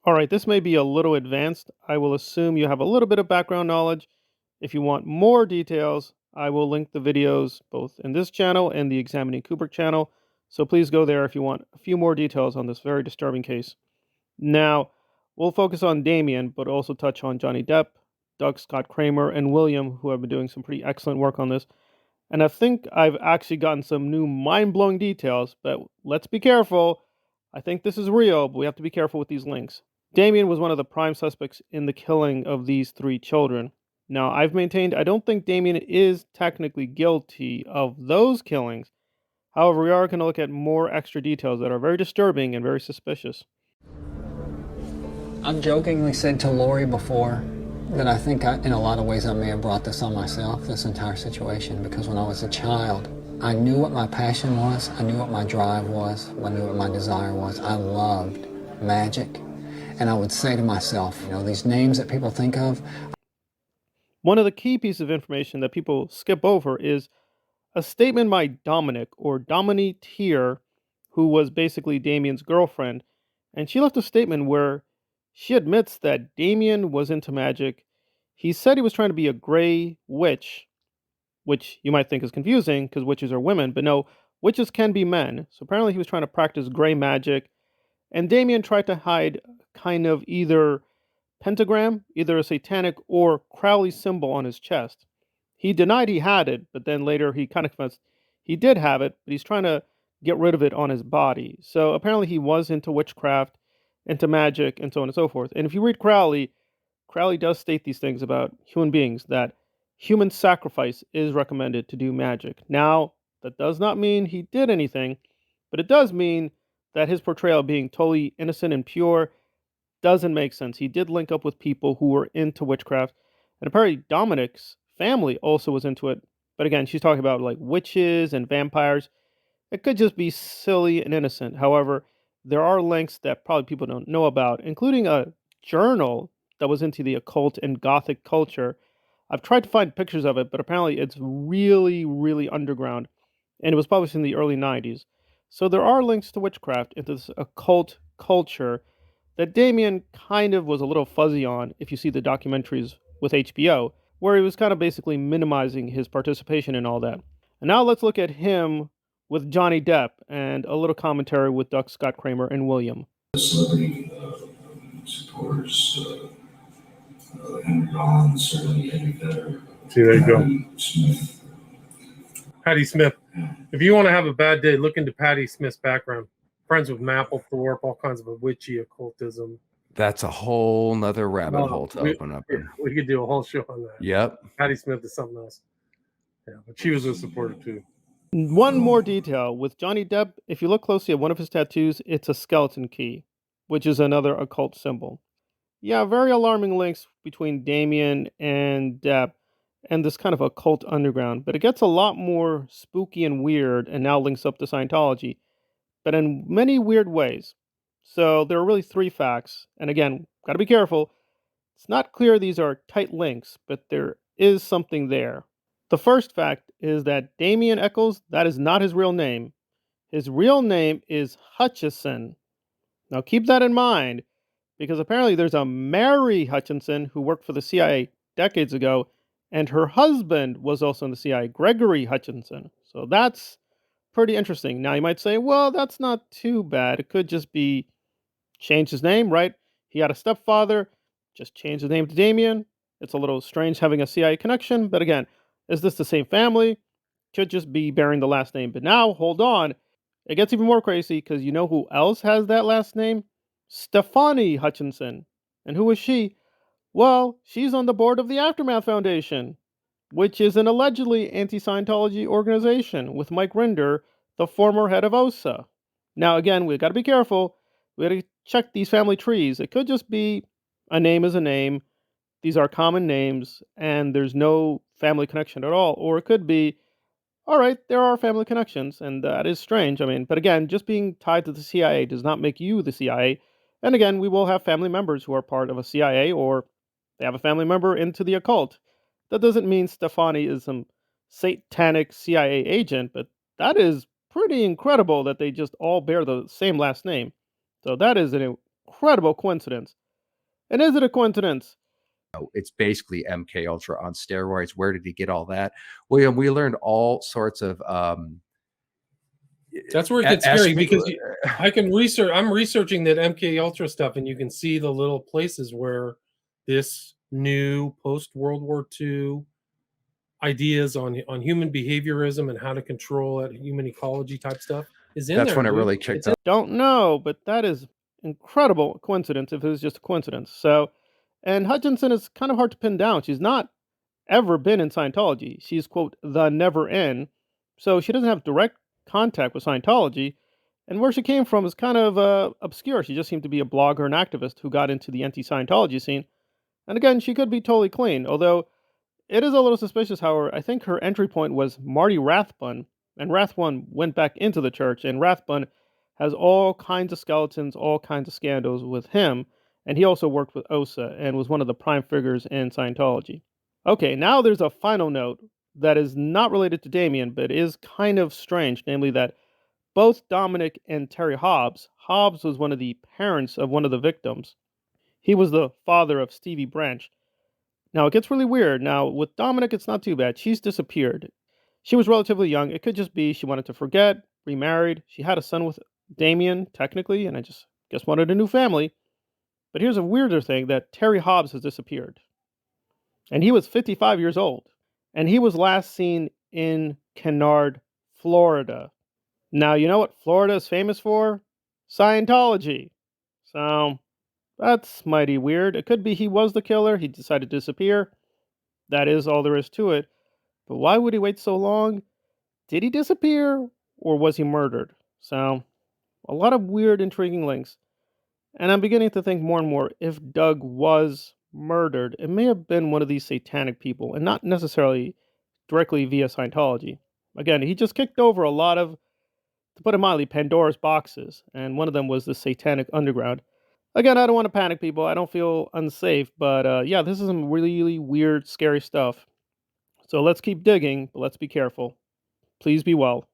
All right, this may be a little advanced. I will assume you have a little bit of background knowledge. If you want more details, I will link the videos both in this channel and the Examining Kubrick channel. So please go there if you want a few more details on this very disturbing case. Now, we'll focus on Damien, but also touch on Johnny Depp, Doug Scott Kramer, and William, who have been doing some pretty excellent work on this. And I think I've actually gotten some new mind blowing details, but let's be careful. I think this is real, but we have to be careful with these links. Damien was one of the prime suspects in the killing of these three children. Now, I've maintained I don't think Damien is technically guilty of those killings. However, we are going to look at more extra details that are very disturbing and very suspicious. I've jokingly said to Lori before that I think in a lot of ways I may have brought this on myself, this entire situation, because when I was a child, I knew what my passion was, I knew what my drive was, I knew what my desire was. I loved magic, and I would say to myself, these names that people think of. One of the key pieces of information that people skip over is a statement by Dominic, or Dominique Tier, who was basically Damien's girlfriend, and she left a statement where she admits that Damien was into magic. He said he was trying to be a gray witch, which you might think is confusing because witches are women, but no, witches can be men. So apparently he was trying to practice gray magic, and Damien tried to hide kind of either pentagram, either a satanic or Crowley symbol on his chest. He denied he had it, but then later he kind of confessed he did have it, but he's trying to get rid of it on his body. So apparently he was into witchcraft, into magic, and so on and so forth. And if you read Crowley, Crowley does state these things about human beings, that human sacrifice is recommended to do magic. Now, that does not mean he did anything, but it does mean that his portrayal of being totally innocent and pure doesn't make sense. He did link up with people who were into witchcraft, and apparently Dominic's family also was into it. But again, she's talking about like witches and vampires. It could just be silly and innocent. However, there are links that probably people don't know about, including a journal that was into the occult and gothic culture. I've tried to find pictures of it, but apparently it's really, really underground, and it was published in the early 90s. So there are links to witchcraft into this occult culture that Damien kind of was a little fuzzy on if you see the documentaries with HBO, where he was kind of basically minimizing his participation in all that. And now let's look at him with Johnny Depp and a little commentary with Doug Scott Kramer and William. Celebrity supporters, Henry Rollins, certainly Eddie Vedder. See, there you go. Smith. Patty Smith. Yeah. If you want to have a bad day, look into Patty Smith's background. Friends with Mapplethorpe, all kinds of witchy occultism. That's a whole nother rabbit hole to open up. We could do a whole show on that. Yep. Patty Smith is something else. Yeah, but she was a supporter too. One more detail with Johnny Depp, if you look closely at one of his tattoos, it's a skeleton key, which is another occult symbol. Yeah, very alarming links between Damien and Depp and this kind of occult underground, but it gets a lot more spooky and weird and now links up to Scientology, but in many weird ways. So there are really three facts, and again, gotta be careful. It's not clear these are tight links, but there is something there. The first fact is that Damien Echols, that is not his real name. His real name is Hutchison. Now keep that in mind, because apparently there's a Mary Hutchinson who worked for the CIA decades ago, and her husband was also in the CIA, Gregory Hutchinson. So that's pretty interesting. Now you might say, well, that's not too bad. It could just be changed his name, right? He had a stepfather, just changed his name to Damien. It's a little strange having a CIA connection, but again, is this the same family? Could just be bearing the last name. But now, hold on. It gets even more crazy because you know who else has that last name? Stefani Hutchinson. And who is she? Well, she's on the board of the Aftermath Foundation, which is an allegedly anti-Scientology organization with Mike Rinder, the former head of OSA. Now, again, we've got to be careful. We got to check these family trees. It could just be a name is a name. These are common names, and there's no family connection at all. Or it could be, all right, there are family connections, and that is strange. I mean, but again, just being tied to the CIA does not make you the CIA. And again, we will have family members who are part of a CIA, or they have a family member into the occult. That doesn't mean Stefani is some satanic CIA agent, but that is pretty incredible that they just all bear the same last name. So that is an incredible coincidence. And is it a coincidence? It's basically MK Ultra on steroids. Where did he get all that? William, we learned all sorts of that's where it gets scary, because I can research. I'm researching that MK Ultra stuff, and you can see the little places where this new post World War II ideas on human behaviorism and how to control it, human ecology type stuff is in there. That's when it really kicked up. Don't know, but that is incredible coincidence if it was just a coincidence. So, and Hutchinson is kind of hard to pin down. She's not ever been in Scientology. She's, quote, the never in. So she doesn't have direct contact with Scientology. And where she came from is kind of obscure. She just seemed to be a blogger and activist who got into the anti-Scientology scene. And again, she could be totally clean, although it is a little suspicious how I think her entry point was Marty Rathbun, and Rathbun went back into the church, and Rathbun has all kinds of skeletons, all kinds of scandals with him, and he also worked with OSA and was one of the prime figures in Scientology. Okay, now there's a final note that is not related to Damien, but is kind of strange, namely that both Dominic and Terry Hobbs was one of the parents of one of the victims. He was the father of Stevie Branch. Now, it gets really weird. Now, with Dominic, it's not too bad. She's disappeared. She was relatively young. It could just be she wanted to forget, remarried. She had a son with Damien, technically, and I just guess wanted a new family. But here's a weirder thing, that Terry Hobbs has disappeared. And he was 55 years old. And he was last seen in Kennard, Florida. Now, you know what Florida is famous for? Scientology. So, that's mighty weird. It could be he was the killer. He decided to disappear. That is all there is to it. But why would he wait so long? Did he disappear or was he murdered? So, a lot of weird, intriguing links. And I'm beginning to think more and more, if Doug was murdered, it may have been one of these satanic people and not necessarily directly via Scientology. Again, he just kicked over a lot of, to put it mildly, Pandora's boxes, and one of them was the satanic underground. Again, I don't want to panic people. I don't feel unsafe, but yeah, this is some really weird, scary stuff. So let's keep digging, but let's be careful. Please be well.